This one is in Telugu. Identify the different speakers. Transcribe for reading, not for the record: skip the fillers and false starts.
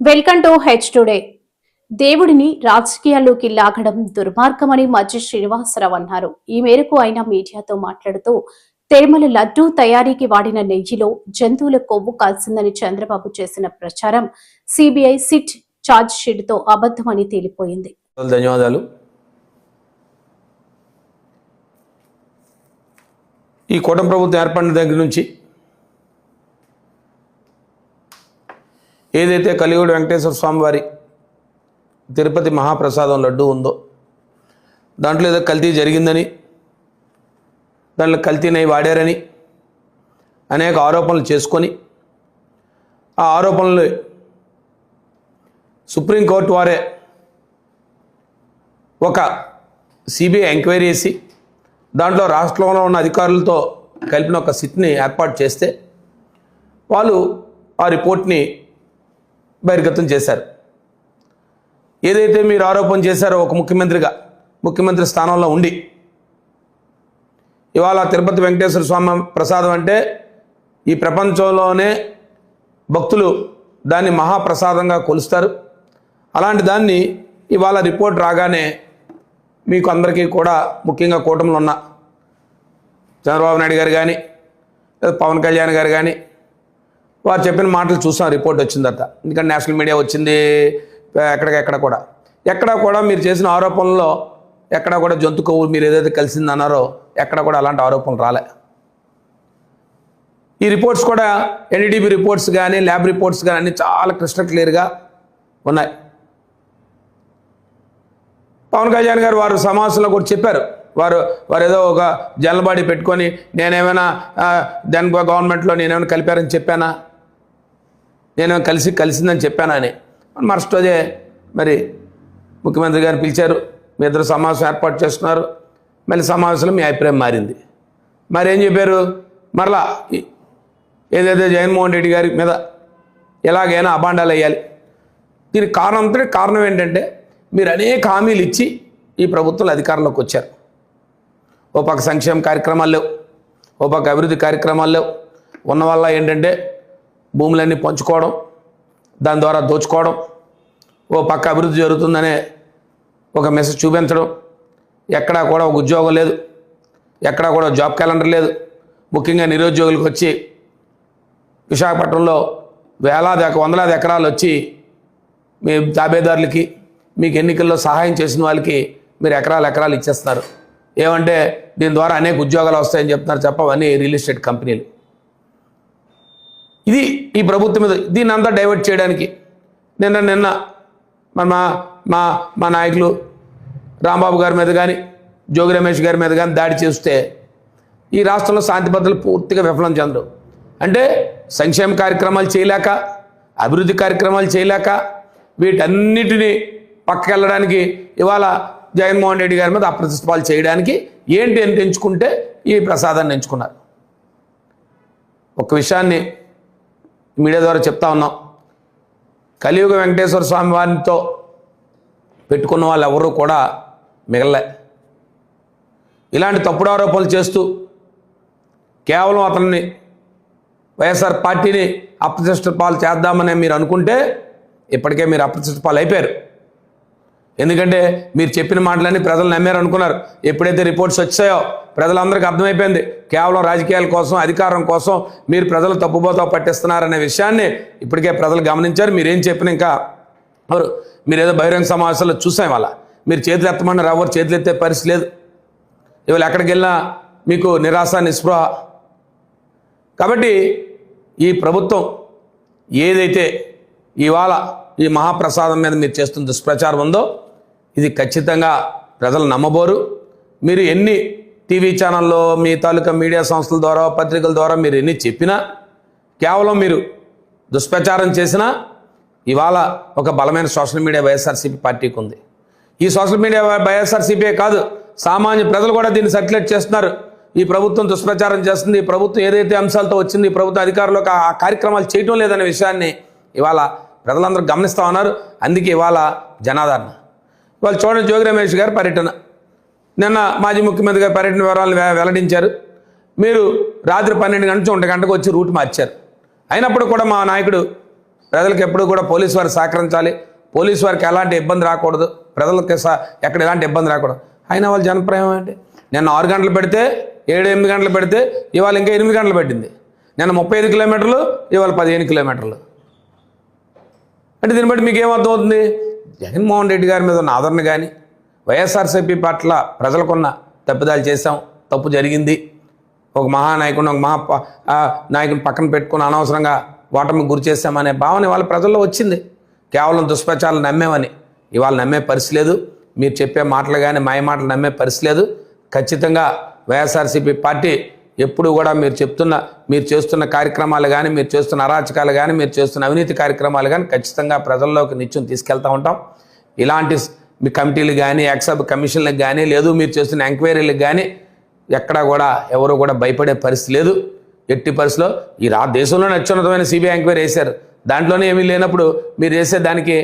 Speaker 1: Welcome to H today. దేవుడిని రాజకీయాల్లోకి లాగడం దుర్మార్గమని మజ్జి శ్రీనివాసరావు అన్నారు. ఈ మేరకు ఆయన మీడియాతో మాట్లాడుతూ తిరుమల లడ్డూ తయారీకి వాడిన నెయ్యిలో జంతువుల కొవ్వు కలిసిందని చంద్రబాబు చేసిన ప్రచారం సిబిఐ సిట్ ఛార్జ్ షీట్తో అబద్ధమని తేలిపోయింది.
Speaker 2: ధన్యవాదాలు. ఈ కూటమి ప్రభుత్వం ఏర్పడిన దగ్గర నుంచి ఏదైతే కలియుగ వెంకటేశ్వర స్వామి వారి తిరుపతి మహాప్రసాదం లడ్డు ఉందో దాంట్లో ఏదో కల్తీ జరిగిందని, దాంట్లో కల్తీ నెయ్యి వాడారని అనేక ఆరోపణలు చేసుకొని ఆ ఆరోపణలు సుప్రీంకోర్టు వారే ఒక సిబిఐ ఎంక్వైరీ చేసి దాంట్లో రాష్ట్రంలో ఉన్న అధికారులతో కలిపిన ఒక సిట్ని ఏర్పాటు చేస్తే వాళ్ళు ఆ రిపోర్ట్ని బహిర్గతం చేశారు. ఏదైతే మీరు ఆరోపణ చేశారో ఒక ముఖ్యమంత్రి స్థానంలో ఉండి ఇవాళ తిరుపతి వెంకటేశ్వర స్వామి ప్రసాదం అంటే ఈ ప్రపంచంలోనే భక్తులు దాన్ని మహాప్రసాదంగా కొలుస్తారు. అలాంటి దాన్ని ఇవాళ రిపోర్ట్ రాగానే మీకు అందరికీ కూడా ముఖ్యంగా కూటమిలో ఉన్న చంద్రబాబు నాయుడు గారు కానీ పవన్ కళ్యాణ్ గారు కానీ వారు చెప్పిన మాటలు చూసాం రిపోర్ట్ వచ్చిన తర్వాత. ఎందుకంటే నేషనల్ మీడియా వచ్చింది, ఎక్కడ కూడా మీరు చేసిన ఆరోపణల్లో ఎక్కడ కూడా జంతు కొవ్వు మీరు ఏదైతే కలిసిందన్నారో ఎక్కడ కూడా అలాంటి ఆరోపణలు రాలే. ఈ రిపోర్ట్స్ కూడా ఎన్డీటీవీ రిపోర్ట్స్ కానీ ల్యాబ్ రిపోర్ట్స్ కానీ అన్నీ చాలా క్రిస్టల్ క్లియర్గా ఉన్నాయి. పవన్ కళ్యాణ్ గారు వారు సమావేశంలో కూడా చెప్పారు, వారు ఏదో ఒక జనరల్ బాడీ పెట్టుకొని నేనేమైనా గవర్నమెంట్లో నేనేమైనా కలిపారని చెప్పానా, నేనేమైనా కలిసిందని చెప్పానా అని. మరుసటి రోజే మరి ముఖ్యమంత్రి గారు పిలిచారు, మీ ఇద్దరు సమావేశం ఏర్పాటు చేస్తున్నారు. మళ్ళీ సమావేశంలో మీ అభిప్రాయం మారింది. మరి ఏం చెప్పారు, మరలా ఏదైతే జగన్మోహన్ రెడ్డి గారి మీద ఎలాగైనా అబాండాలు వేయాలి. దీనికి కారణం ఏంటంటే మీరు అనేక హామీలు ఇచ్చి ఈ ప్రభుత్వాలు అధికారంలోకి వచ్చారు. ఓ పక్క సంక్షేమ కార్యక్రమాలు లేవు, ఓ పక్క అభివృద్ధి కార్యక్రమాలు లేవు. ఉన్న వల్ల ఏంటంటే భూములన్నీ పంచుకోవడం, దాని ద్వారా దోచుకోవడం, ఓ పక్క అభివృద్ధి జరుగుతుందనే ఒక మెసేజ్ చూపించడం, ఎక్కడా కూడా ఒక ఉద్యోగం లేదు, ఎక్కడా కూడా జాబ్ క్యాలెండర్ లేదు. ముఖ్యంగా నిరుద్యోగులకు వచ్చి విశాఖపట్నంలో వందలాది ఎకరాలు వచ్చి మీ తాబేదారులకి మీకు ఎన్నికల్లో సహాయం చేసిన వాళ్ళకి మీరు ఎకరాలు ఇచ్చేస్తున్నారు. ఏమంటే దీని ద్వారా అనేక ఉద్యోగాలు వస్తాయని చెప్తున్నారు తప్ప అవన్నీ రియల్ ఎస్టేట్ కంపెనీలు. ఇది ఈ ప్రభుత్వం మీద దీన్ని అంతా డైవర్ట్ చేయడానికి నిన్న మా నాయకులు రాంబాబు గారి మీద కానీ జోగి రమేష్ గారి మీద కానీ దాడి చేస్తే ఈ రాష్ట్రంలో శాంతి భద్రతలు పూర్తిగా విఫలం చెందరు. అంటే సంక్షేమ కార్యక్రమాలు చేయలేక, అభివృద్ధి కార్యక్రమాలు చేయలేక, వీటన్నిటినీ పక్కకెళ్ళడానికి ఇవాళ జగన్మోహన్ రెడ్డి గారి మీద అప్రతిష్టాలు చేయడానికి ఏంటి అని ఎంచుకుంటే ఈ ప్రసాదాన్ని ఎంచుకున్నారు. ఒక విషయాన్ని మీడియా ద్వారా చెప్తా ఉన్నాం, కలియుగ వెంకటేశ్వర స్వామి వారితో పెట్టుకున్న వాళ్ళు ఎవరూ కూడా మిగలలే. ఇలాంటి తప్పుడు ఆరోపణలు చేస్తూ కేవలం అతన్ని వైఎస్ఆర్ పార్టీని అప్రతిష్ట పాలు చేద్దామని మీరు అనుకుంటే ఇప్పటికే మీరు అప్రతిష్ట పాలు అయిపోయారు. ఎందుకంటే మీరు చెప్పిన మాటలన్నీ ప్రజలు నమ్మారు అనుకున్నారు. ఎప్పుడైతే రిపోర్ట్స్ వచ్చాయో ప్రజలందరికీ అర్థమైపోయింది, కేవలం రాజకీయాల కోసం, అధికారం కోసం మీరు ప్రజలు తప్పుబోతో పట్టిస్తున్నారనే విషయాన్ని ఇప్పటికే ప్రజలు గమనించారు. మీరేం చెప్పిన ఇంకా మీరు ఏదో బహిరంగ సమావేశాల్లో చూసాం. వాళ్ళ మీరు చేతులు ఎత్తమన్నారు, ఎవరు చేతులు ఎత్తే పరిస్థితి లేదు. ఇవాళ ఎక్కడికి వెళ్ళినా మీకు నిరాశ నిస్పృహ. కాబట్టి ఈ ప్రభుత్వం ఏదైతే ఇవాళ ఈ మహాప్రసాదం మీద మీరు చేస్తున్న దుష్ప్రచారం ఉందో ఇది ఖచ్చితంగా ప్రజలు నమ్మబోరు. మీరు ఎన్ని టీవీ ఛానల్లో, మీ తాలూకా మీడియా సంస్థల ద్వారా, పత్రికల ద్వారా మీరు ఎన్ని చెప్పినా, కేవలం మీరు దుష్ప్రచారం చేసినా ఇవాళ ఒక బలమైన సోషల్ మీడియా వైఎస్ఆర్సీపీ పార్టీకి ఉంది. ఈ సోషల్ మీడియా వైఎస్ఆర్సీపీ కాదు, సామాన్య ప్రజలు కూడా దీన్ని సర్క్యులేట్ చేస్తున్నారు. ఈ ప్రభుత్వం దుష్ప్రచారం చేస్తుంది, ఈ ప్రభుత్వం ఏదైతే అంశాలతో వచ్చింది, ఈ ప్రభుత్వ అధికారులకు ఆ కార్యక్రమాలు చేయటం లేదనే విషయాన్ని ఇవాళ ప్రజలందరూ గమనిస్తూ ఉన్నారు. అందుకే ఇవాళ జనాదరణ. ఇవాళ చూడండి, జోగి రమేష్ గారు పర్యటన, నిన్న మాజీ ముఖ్యమంత్రి గారి పర్యటన వివరాలను వెల్లడించారు. మీరు రాత్రి 12 గంటల నుంచి 1 గంటకు వచ్చి రూట్ మార్చారు. అయినప్పుడు కూడా మా నాయకుడు ప్రజలకు ఎప్పుడు కూడా పోలీసు వారు సహకరించాలి, పోలీసు వారికి ఎలాంటి ఇబ్బంది రాకూడదు, ప్రజలకి ఎక్కడ ఎలాంటి ఇబ్బంది రాకూడదు. అయినా వాళ్ళు జనప్రయం ఏంటి? నిన్న 6 గంటలు పెడితే 7-8 గంటలు పెడితే ఇవాళ ఇంకా 8 గంటలు పెట్టింది. నిన్న 35 కిలోమీటర్లు, ఇవాళ 15 కిలోమీటర్లు. అంటే దీన్ని బట్టి మీకు ఏమర్థమవుతుంది? జగన్మోహన్ రెడ్డి గారి మీద ఉన్న ఆదరణ కానీ, వైఎస్ఆర్సీపీ పట్ల ప్రజలకున్న తప్పిదాలు చేశాం, తప్పు జరిగింది, ఒక మహానాయకుడిని ఒక నాయకుని పక్కన పెట్టుకుని అనవసరంగా ఓటమికి గురి చేశామనే భావన వాళ్ళ ప్రజల్లో వచ్చింది. కేవలం దుష్ప్రచారాలు నమ్మేమని ఇవాళ నమ్మే పరిస్థితి లేదు. మీరు చెప్పే మాటలు కానీ మాయ మాటలు నమ్మే పరిస్థితి లేదు. ఖచ్చితంగా వైఎస్ఆర్సీపీ పార్టీ ఎప్పుడు కూడా మీరు చేస్తున్న కార్యక్రమాలు కానీ, మీరు చేస్తున్న అరాచకాలు కానీ, మీరు చేస్తున్న అవినీతి కార్యక్రమాలు కానీ ఖచ్చితంగా ప్రజల్లోకి నిత్యం తీసుకెళ్తూ ఉంటాం. ఇలాంటి మీ కమిటీలు కానీ, ఎక్సబ్ కమిషన్లకు కానీ, లేదు మీరు చేస్తున్న ఎంక్వైరీలకు కానీ ఎక్కడా కూడా ఎవరు కూడా భయపడే పరిస్థితి లేదు. ఎట్టి పరిస్థితిలో దేశంలోనే అత్యున్నతమైన సిబిఐ ఎంక్వైరీ వేశారు. దాంట్లోనే ఏమీ లేనప్పుడు మీరు చేసే దానికి